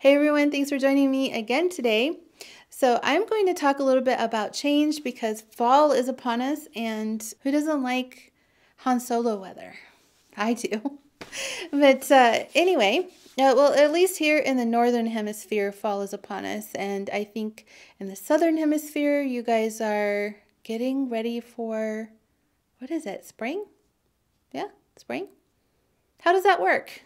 Hey everyone, thanks for joining me again today. So I'm going to talk a little bit about change because fall is upon us, and who doesn't like Han Solo weather? I do. But anyway, well, at least here in the northern hemisphere, fall is upon us, and I think in the southern hemisphere, you guys are getting ready for, what is it, spring? Yeah, spring? How does that work?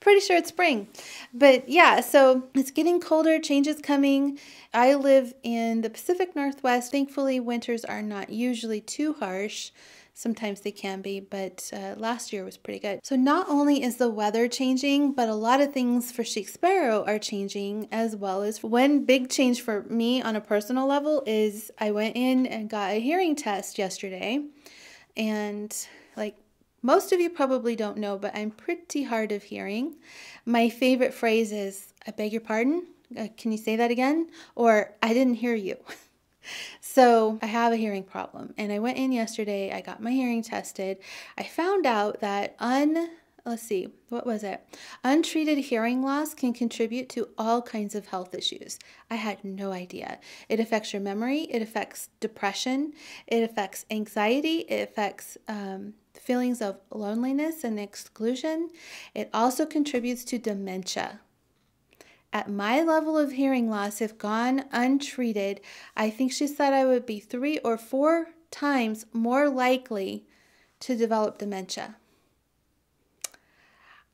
Pretty sure it's spring. But yeah, so it's getting colder, change is coming. I live in the Pacific Northwest. Thankfully, winters are not usually too harsh. Sometimes they can be, but last year was pretty good. So not only is the weather changing, but a lot of things for Chic Sparrow are changing as well. As one big change for me on a personal level is I went in and got a hearing test yesterday. And like most of you probably don't know, but I'm pretty hard of hearing. My favorite phrase is, I beg your pardon? Can you say that again? Or, I didn't hear you. So I have a hearing problem, and I went in yesterday, I got my hearing tested. I found out that untreated hearing loss can contribute to all kinds of health issues. I had no idea. It affects your memory, it affects depression, it affects anxiety, it affects feelings of loneliness and exclusion. It also contributes to dementia. At my level of hearing loss, if gone untreated, I think she said I would be 3 or 4 times more likely to develop dementia.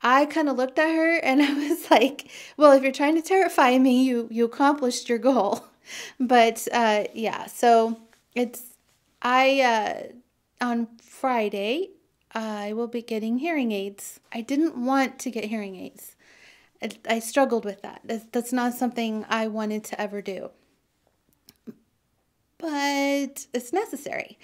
I kind of looked at her and I was like, well, if you're trying to terrify me, you accomplished your goal. But yeah, so on Friday, I will be getting hearing aids. I didn't want to get hearing aids. I struggled with that. That's not something I wanted to ever do. But it's necessary.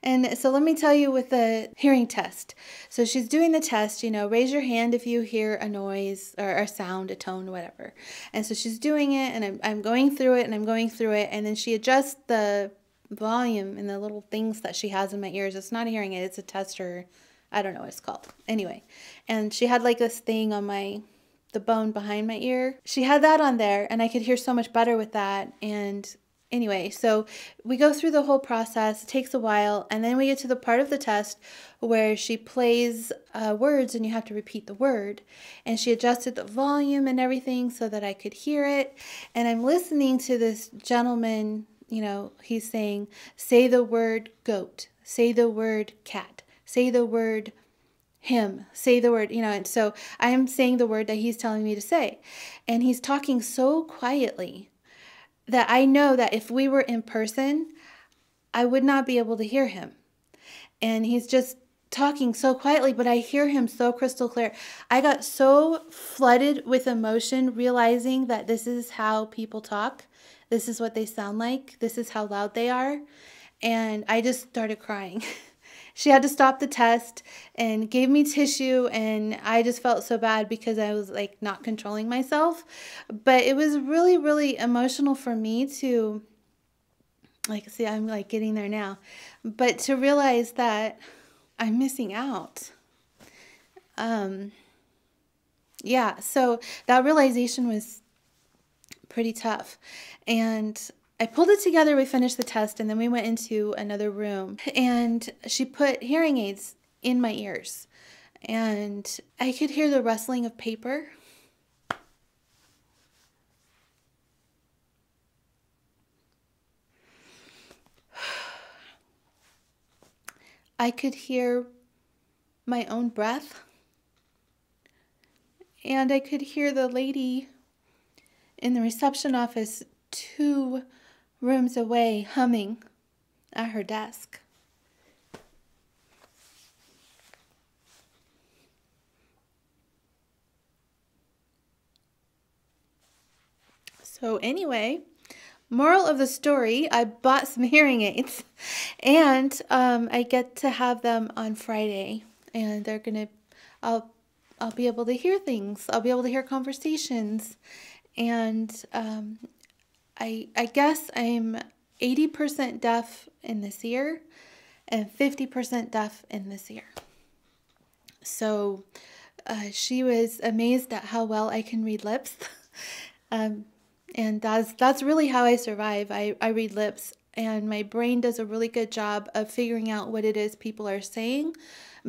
And so let me tell you with the hearing test. So she's doing the test, raise your hand if you hear a noise or a sound, a tone, whatever. And so she's doing it, and I'm going through it, and then she adjusts the volume and the little things that she has in my ears. It's not a hearing aid, it's a tester. I don't know what it's called. Anyway, and she had like this thing on the bone behind my ear. She had that on there, and I could hear so much better with that. And anyway, so we go through the whole process. It takes a while, and then we get to the part of the test where she plays words, and you have to repeat the word. And she adjusted the volume and everything so that I could hear it. And I'm listening to this gentleman, he's saying, say the word goat, say the word cat, say the word him, say the word, and so I am saying the word that he's telling me to say. And he's talking so quietly that I know that if we were in person, I would not be able to hear him. And he's just talking so quietly, but I hear him so crystal clear. I got so flooded with emotion, realizing that this is how people talk. This is what they sound like. This is how loud they are. And I just started crying. She had to stop the test and gave me tissue, and I just felt so bad because I was like not controlling myself. But it was really, really emotional for me to see, I'm like getting there now, but to realize that I'm missing out. Yeah, so that realization was pretty tough. And I pulled it together, we finished the test, and then we went into another room, and she put hearing aids in my ears, and I could hear the rustling of paper. I could hear my own breath, and I could hear the lady in the reception office 2 rooms away humming at her desk. So anyway, moral of the story, I bought some hearing aids, and I get to have them on Friday, and I'll be able to hear things. I'll be able to hear conversations, and I guess I'm 80% deaf in this ear and 50% deaf in this ear. So she was amazed at how well I can read lips. And that's really how I survive. I read lips, and my brain does a really good job of figuring out what it is people are saying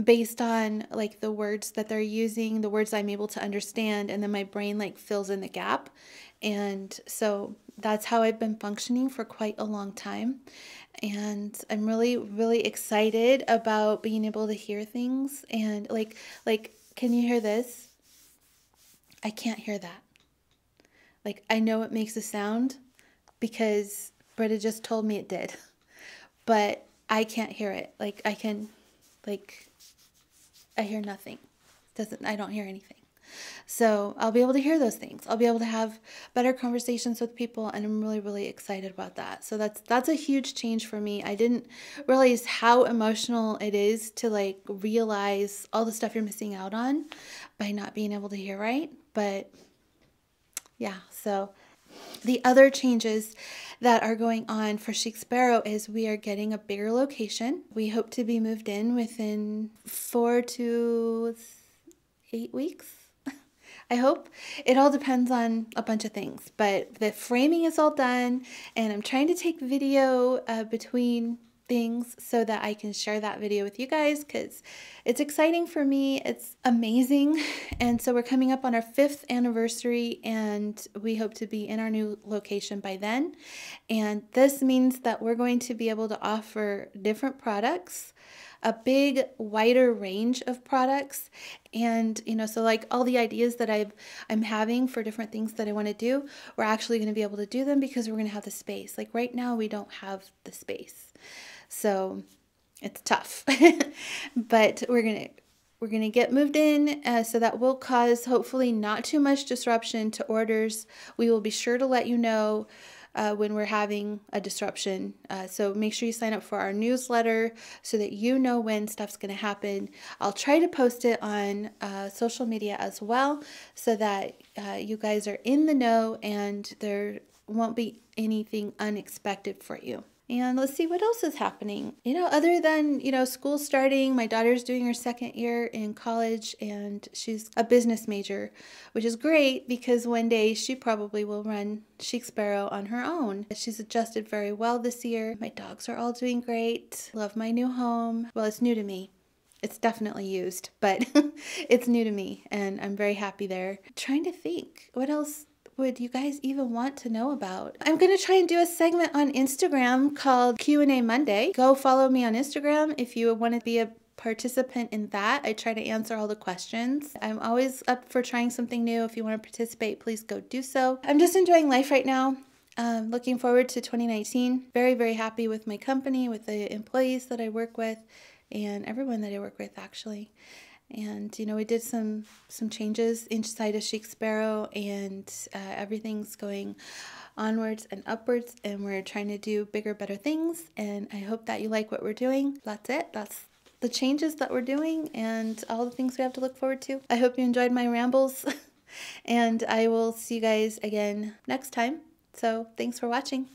based on like the words that they're using, the words I'm able to understand, and then my brain like fills in the gap. And so that's how I've been functioning for quite a long time. And I'm really, really excited about being able to hear things. And like, can you hear this? I can't hear that. Like, I know it makes a sound because Britta just told me it did, but I can't hear it. Like, I hear nothing. I don't hear anything. So I'll be able to hear those things. I'll be able to have better conversations with people, and I'm really, really excited about that. So that's a huge change for me. I didn't realize how emotional it is to like realize all the stuff you're missing out on by not being able to hear right. But yeah, so the other changes that are going on for Chic Sparrow is we are getting a bigger location. We hope to be moved in within 4 to 8 weeks. I hope. It all depends on a bunch of things, but the framing is all done, and I'm trying to take video between things so that I can share that video with you guys because it's exciting for me. It's amazing. And so we're coming up on our 5th anniversary, and we hope to be in our new location by then. And this means that we're going to be able to offer different products, a big wider range of products. And so like all the ideas that I'm having for different things that I want to do, we're actually going to be able to do them because we're going to have the space. Like right now we don't have the space, so it's tough. But we're gonna get moved in, so that will cause hopefully not too much disruption to orders. We will be sure to let you know when we're having a disruption. So make sure you sign up for our newsletter so that you know when stuff's going to happen. I'll try to post it on social media as well so that you guys are in the know and there won't be anything unexpected for you. And let's see what else is happening. Other than, school starting, my daughter's doing her 2nd year in college, and she's a business major, which is great because one day she probably will run Chic Sparrow on her own. She's adjusted very well this year. My dogs are all doing great. Love my new home. Well, it's new to me. It's definitely used, but it's new to me, and I'm very happy there. Trying to think, what else would you guys even want to know about? I'm going to try and do a segment on Instagram called Q&A Monday. Go follow me on Instagram if you want to be a participant in that. I try to answer all the questions. I'm always up for trying something new. If you want to participate, please go do so. I'm just enjoying life right now. Looking forward to 2019. Very, very happy with my company, with the employees that I work with, and everyone that I work with actually. And, we did some changes inside of Chic Sparrow, and everything's going onwards and upwards, and we're trying to do bigger, better things. And I hope that you like what we're doing. That's it. That's the changes that we're doing and all the things we have to look forward to. I hope you enjoyed my rambles, and I will see you guys again next time. So thanks for watching.